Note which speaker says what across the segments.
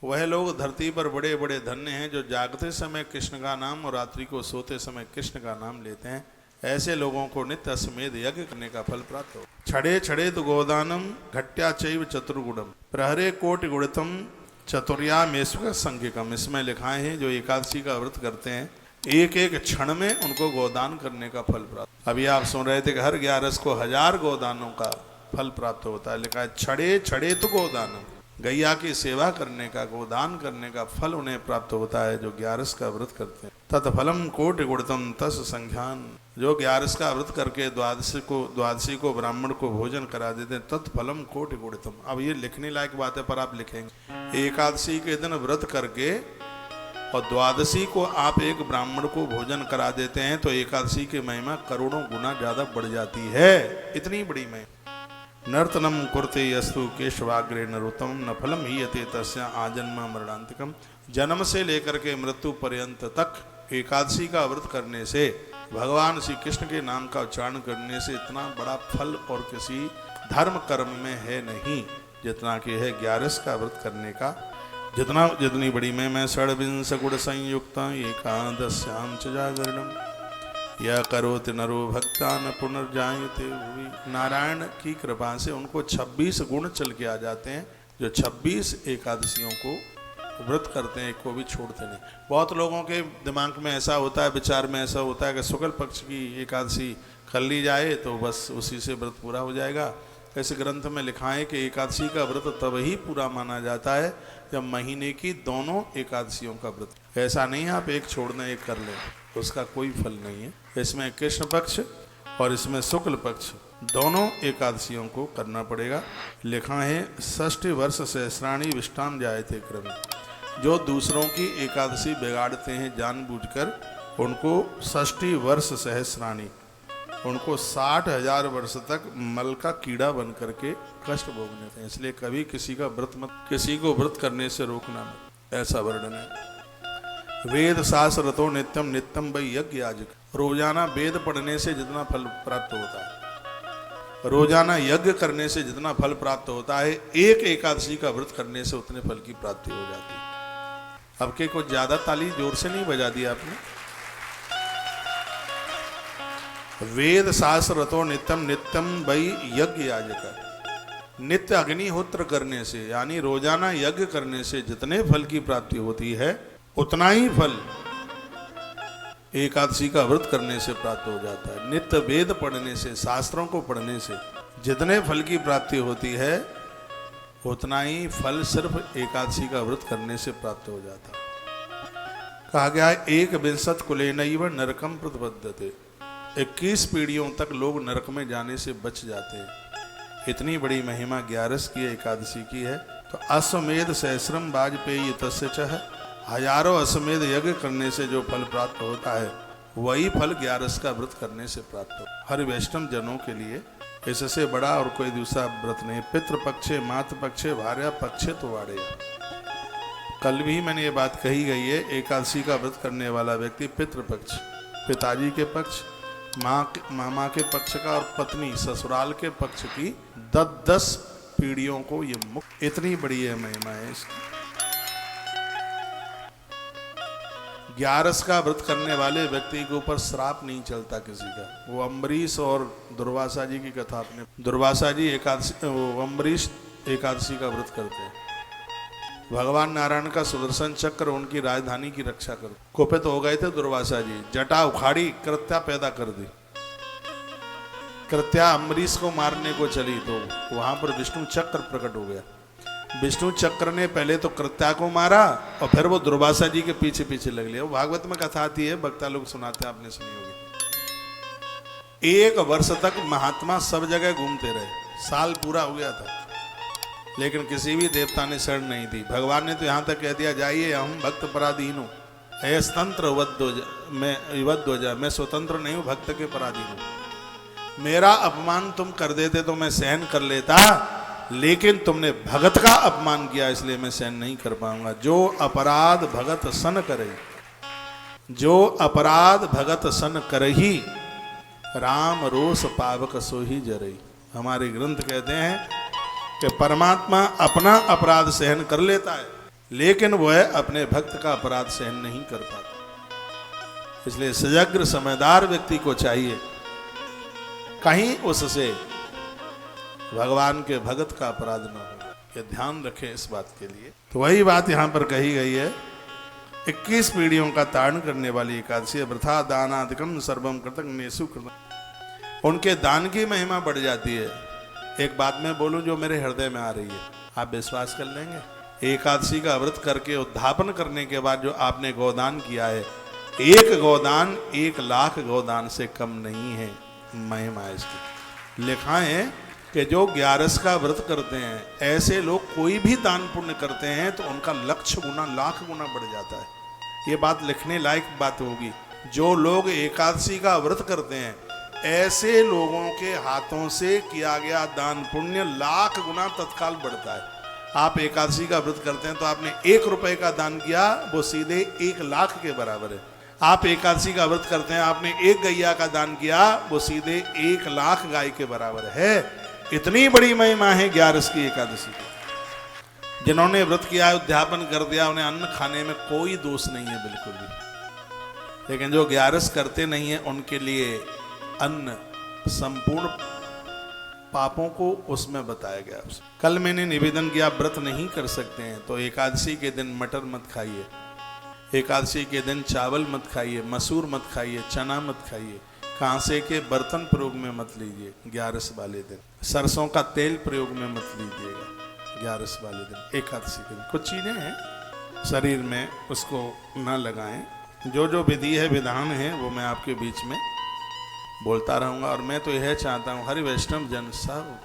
Speaker 1: वह लोग धरती पर बड़े बड़े धन्य हैं जो जागते समय कृष्ण का नाम और रात्रि को सोते समय कृष्ण का नाम लेते हैं। ऐसे लोगों को नित्य अश्वमेध यज्ञ करने का फल प्राप्त हो। छड़े छड़े तो गोदानम घट्या चैव चतुर्गुणम प्रहरे कोटि गुणतम चतुर्यामेश्वर संज्ञकम। इसमें लिखा है जो एकादशी का व्रत करते हैं एक एक क्षण में उनको गोदान करने का फल प्राप्त। अभी आप सुन रहे थे कि हर 11 को 1000 गोदानों का फल प्राप्त होता है। लिखा है छड़े छड़े तो गोदानम, गैया की सेवा करने का, गोदान करने का फल उन्हें प्राप्त होता है जो 11 का व्रत करते हैं। तत्फलम कोटि गुणतम तस् संज्ञान। जो 11 का व्रत करके द्वादशी को ब्राह्मण को भोजन करा देते हैं, तत्फलम कोटि गुणतम। अब ये लिखने लायक बात है पर आप लिखेंगे एकादशी के दिन व्रत करके और द्वादशी को आप एक ब्राह्मण को भोजन करा देते हैं तो एकादशी की महिमा करोड़ों गुना ज्यादा बढ़ जाती है। इतनी बड़ी महिमा। नर्तनम कुरते यस्तु केशवाग्रे नरोत्तम न फलम ही यते तस्या आजन्म मरणांतिकम। जन्म से लेकर के मृत्यु पर्यंत तक एकादशी का व्रत करने से, भगवान श्री कृष्ण के नाम का उच्चारण करने से इतना बड़ा फल और किसी धर्म कर्म में है नहीं जितना कि है 11 का व्रत करने का। जितनी बड़ी मैं षड्विंश गुण संयुक्त एकादश्याम च जागरणम यह करोति नरो भक्ता न पुनर्जायते हुई। नारायण की कृपा से उनको 26 गुण चल के आ जाते हैं जो 26 एकादशियों को व्रत करते हैं, एक को भी छोड़ते नहीं। बहुत लोगों के दिमाग में ऐसा होता है, विचार में ऐसा होता है कि शुक्ल पक्ष की एकादशी कर ली जाए तो बस उसी से व्रत पूरा हो जाएगा। इस ग्रंथ में लिखा है कि एकादशी का व्रत तब ही पूरा माना जाता है जब महीने की दोनों एकादशियों का व्रत। ऐसा नहीं है आप एक छोड़ना एक कर लें, उसका कोई फल नहीं है। इसमें कृष्ण पक्ष और इसमें शुक्ल पक्ष दोनों एकादशियों को करना पड़ेगा। लिखा है 60 वर्ष सहस्राणी विष्टाम जायते क्रम। जो दूसरों की एकादशी बिगाड़ते हैं जानबूझकर, उनको 60 वर्ष सहस्राणी, उनको 60,000 वर्ष तक मल का कीड़ा बन करके कष्ट भोगने थे। इसलिए कभी किसी का व्रत मत, किसी को व्रत करने से रोकना मत, ऐसा वर्णन है। वेद शास्त्र रतो नित्यम नित्यम वै यज्ञ याजक। रोजाना वेद पढ़ने से जितना फल प्राप्त होता है, रोजाना यज्ञ करने से जितना फल प्राप्त होता है, एक एकादशी का व्रत करने से उतने फल की प्राप्ति हो जाती है। अब के कुछ ज्यादा ताली जोर से नहीं बजा दी आपने। वेद शास्त्र रतो नित्यम नित्यम वै यज्ञ याजक। नित्य अग्निहोत्र करने से यानी रोजाना यज्ञ करने से जितने फल की प्राप्ति होती है उतना ही फल एकादशी का व्रत करने से प्राप्त हो जाता है। नित्य वेद पढ़ने से, शास्त्रों को पढ़ने से जितने फल की प्राप्ति होती है उतना ही फल सिर्फ एकादशी का व्रत करने से प्राप्त हो जाता है। कहा गया है 21 कुलेनैव नरकम प्रतिबद्धते। 21 पीढ़ियों तक लोग नरक में जाने से बच जाते हैं। इतनी बड़ी महिमा 11 की एकादशी की है। तो अश्वमेध सहस्रम वाजपेयी तस्य च। हजारों अश्वमेध यज्ञ करने से जो फल प्राप्त होता है वही फल 11 का व्रत करने से प्राप्त हो। हर वैष्णव जनों के लिए इससे बड़ा और कोई दूसरा व्रत नहीं। पितृपक्षे मातृ पक्षे भार्या पक्षे तो वाड़े। कल भी मैंने ये बात कही गई है, एकादशी का व्रत करने वाला व्यक्ति पितृपक्ष, पिताजी के पक्ष, मामा के पक्ष का और पत्नी ससुराल के पक्ष की 10 पीढ़ियों को ये मुक्त। इतनी बड़ी है महिमा है इसकी। 11 का व्रत करने वाले व्यक्ति के ऊपर श्राप नहीं चलता किसी का। वो अम्बरीश और दुर्वासा जी की कथा आपने, दुर्वासा जी अम्बरीश एकादशी का व्रत करते हैं। भगवान नारायण का सुदर्शन चक्र उनकी राजधानी की रक्षा कर। कुपित हो गए थे दुर्वासा जी, जटा उखाड़ी, कृत्या पैदा कर दी। कृत्या अम्बरीश को मारने को चली तो वहां पर विष्णु चक्र प्रकट हो गया। विष्णु चक्र ने पहले तो कृत्या को मारा और फिर वो दुर्वासा जी के पीछे पीछे लग लिया। वो भागवत में कथा आती है, वक्ता लोग सुनाते हैं, आपने सुनी होगी। 1 वर्ष तक महात्मा सब जगह घूमते रहे, साल पूरा हो गया था, लेकिन किसी भी देवता ने शरण नहीं दी। भगवान ने तो यहाँ तक कह दिया, जाइए हम भक्त पराधीन हूँ, स्वतंत्र हो जा, मैं स्वतंत्र नहीं हूँ, भक्त के पराधीन हूँ। मेरा अपमान तुम कर देते तो मैं सहन कर लेता, लेकिन तुमने भगत का अपमान किया इसलिए मैं सहन नहीं कर पाऊंगा। जो अपराध भगत सन करही, जो अपराध भगत सन करही, राम रोष पावक सोही जरई। हमारे ग्रंथ कहते हैं कि परमात्मा अपना अपराध सहन कर लेता है, लेकिन वह अपने भक्त का अपराध सहन नहीं कर पाता। इसलिए सजग्र समझदार व्यक्ति को चाहिए कहीं उससे भगवान के भगत का अपराध न हो, ये ध्यान रखें इस बात के लिए। तो वही बात यहां पर कही गई है। 21 पीढ़ियों का तारण करने वाली एकादशी वृथा दानादिकम सर्वम कृतज्ञेषु कृतज्ञ। उनके दान की महिमा बढ़ जाती है। एक बात मैं बोलूं जो मेरे हृदय में आ रही है, आप विश्वास कर लेंगे। एकादशी का व्रत करके उद्धापन करने के बाद जो आपने गोदान किया है, एक गोदान 1 लाख गोदान से कम नहीं है महिमा इसकी। लिखा है कि जो 11 का व्रत करते हैं, ऐसे लोग कोई भी दान पुण्य करते हैं तो उनका लक्ष्य गुना लाख गुना बढ़ जाता है। ये बात लिखने लायक बात होगी। जो लोग एकादशी का व्रत करते हैं, ऐसे लोगों के हाथों से किया गया दान पुण्य लाख गुना तत्काल बढ़ता है। आप एकादशी का व्रत करते हैं तो आपने 1 रुपए का दान किया, वो सीधे 1 लाख के बराबर है। आप एकादशी का व्रत करते हैं, आपने 1 गैया का दान किया, वो सीधे 1 लाख गाय के बराबर है। इतनी बड़ी महिमा है 11 की एकादशी की। जिन्होंने व्रत किया, उद्यापन कर दिया, उन्हें अन्न खाने में कोई दोष नहीं है बिल्कुल भी। लेकिन जो 11 करते नहीं है, उनके लिए अन्न संपूर्ण पापों को उसमें बताया गया। कल मैंने निवेदन किया, व्रत नहीं कर सकते हैं तो एकादशी के दिन मटर मत खाइए, एकादशी के दिन चावल मत खाइए, मसूर मत खाइए, चना मत खाइए, कांसे के बर्तन प्रयोग में मत लीजिए 11 वाले दिन, सरसों का तेल प्रयोग में मत लीजिएगा 11 वाले दिन, एकादशी के दिन। कुछ चीजें हैं शरीर में, उसको ना लगाएं। जो जो विधि है, विधान है, वो मैं आपके बीच में बोलता रहूंगा। और मैं तो यह चाहता हूँ हरि वैष्णव जन सब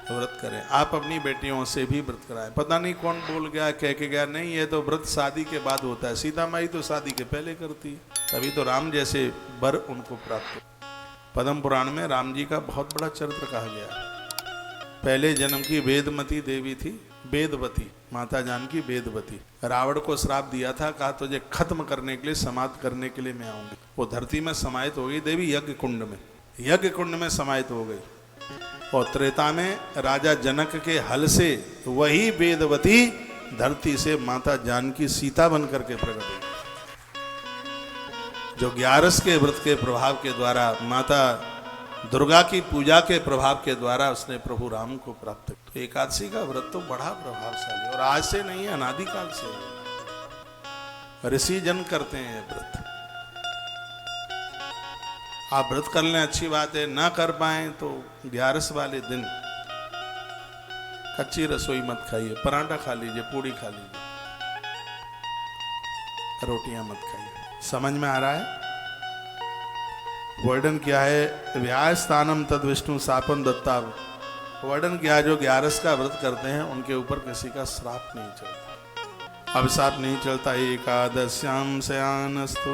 Speaker 1: व्रत करें। आप अपनी बेटियों से भी व्रत कराएं। पता नहीं कौन बोल गया, कह के गया, नहीं ये तो व्रत शादी के बाद होता है। सीता माई तो शादी के पहले करती है, तभी तो राम जैसे वर उनको प्राप्त। पद्म पुराण में राम जी का बहुत बड़ा चरित्र कहा गया। पहले जन्म की वेदमती देवी थी, वेदवती माता जानकी वेदवती। रावण को श्राप दिया था, कहा तुझे खत्म करने के लिए, समाप्त करने के लिए मैं आऊंगी। वो धरती में समाहित हो गई देवी, यज्ञ कुंड में, यज्ञ कुंड में समाहित हो गई। और त्रेता में राजा जनक के हल से वही वेदवती धरती से माता जानकी सीता बनकर के प्रकट हुई। जो 11 के व्रत के प्रभाव के द्वारा, माता दुर्गा की पूजा के प्रभाव के द्वारा उसने प्रभु राम को प्राप्त किया। तो एकादशी का व्रत तो बड़ा प्रभावशाली, और आज से नहीं है, अनादिकाल से ऋषि जन करते हैं व्रत। आप व्रत कर लें, अच्छी बात है, ना कर पाए तो 11 वाले दिन कच्ची रसोई मत खाइए, पराठा खा लीजिए, पूड़ी खा लीजिए, रोटियां मत खाइए। समझ में आ रहा है? वर्णन किया है व्यास स्थानम तद विष्णु शापम दत्ता। वर्णन किया जो 11 का व्रत करते हैं उनके ऊपर किसी का श्राप नहीं चलता, अभिशाप नहीं चलता। एकादश्याम शयानस्तु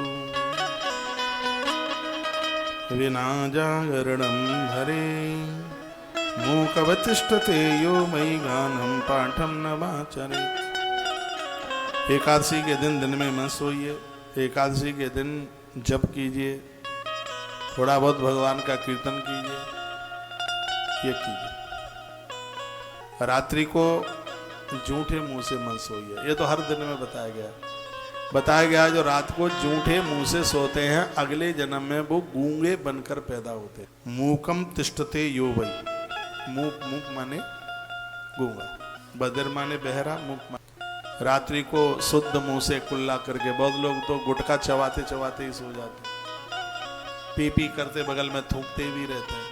Speaker 1: विना जागरणम हरे मूकवतिष्ठते यो मयि गानम पाठम नवाचरेत्। एकादशी के दिन में मत सोइए, एकादशी के दिन जप कीजिए, थोड़ा बहुत भगवान का कीर्तन कीजिए, ये कीजिए। रात्रि को जूठे मुंह से मत सोइए, ये तो हर दिन में बताया गया जो रात को जूठे मुंह से सोते हैं, अगले जन्म में वो गूंगे बनकर पैदा होते हैं। मूकम तिष्ठते यो वै, मूक माने गूंगा, बधिर माने बहरा, मूक माने। रात्रि को शुद्ध मुंह से कुल्ला करके, बहुत लोग तो गुटखा चबाते चबाते ही सो जाते, पी पी करते बगल में थूकते भी रहते हैं।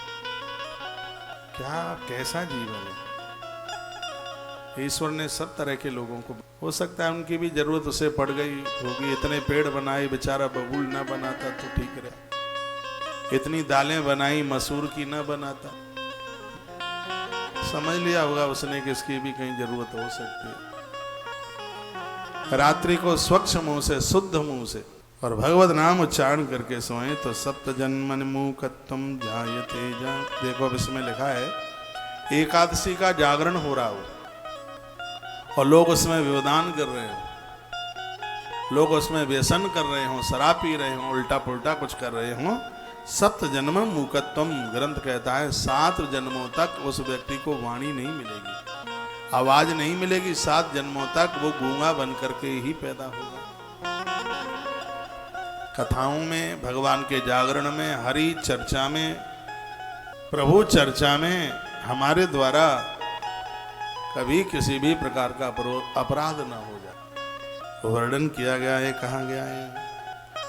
Speaker 1: क्या कैसा जीवन है? ईश्वर ने सब तरह के लोगों को, हो सकता है उनकी भी जरूरत उसे पड़ गई होगी। इतने पेड़ बनाए, बेचारा बबूल ना बनाता तो ठीक रहे। इतनी दालें बनाई, मसूर की ना बनाता, समझ लिया होगा उसने कि इसकी भी कहीं जरूरत हो सकती है। रात्रि को स्वच्छ मुंह से, शुद्ध मुंह से और भगवत नाम उच्चारण करके सोएं तो सप्त जन्मन मूकत्वम जायते जा। देखो अब इसमें लिखा है एकादशी का जागरण हो रहा हो और लोग उसमें व्यवधान कर रहे हो, लोग उसमें व्यसन कर रहे हो, शराब पी रहे हो, उल्टा पुल्टा कुछ कर रहे हो। सप्त जन्म मूकत्वम, ग्रंथ कहता है 7 जन्मों तक उस व्यक्ति को वाणी नहीं मिलेगी। आवाज नहीं मिलेगी 7 जन्मों तक, वो गूंगा बन करके ही पैदा होगा। कथाओं में, भगवान के जागरण में, हरि चर्चा में, प्रभु चर्चा में हमारे द्वारा कभी किसी भी प्रकार का अपराध न हो जाए। वर्णन किया गया है, कहा गया है।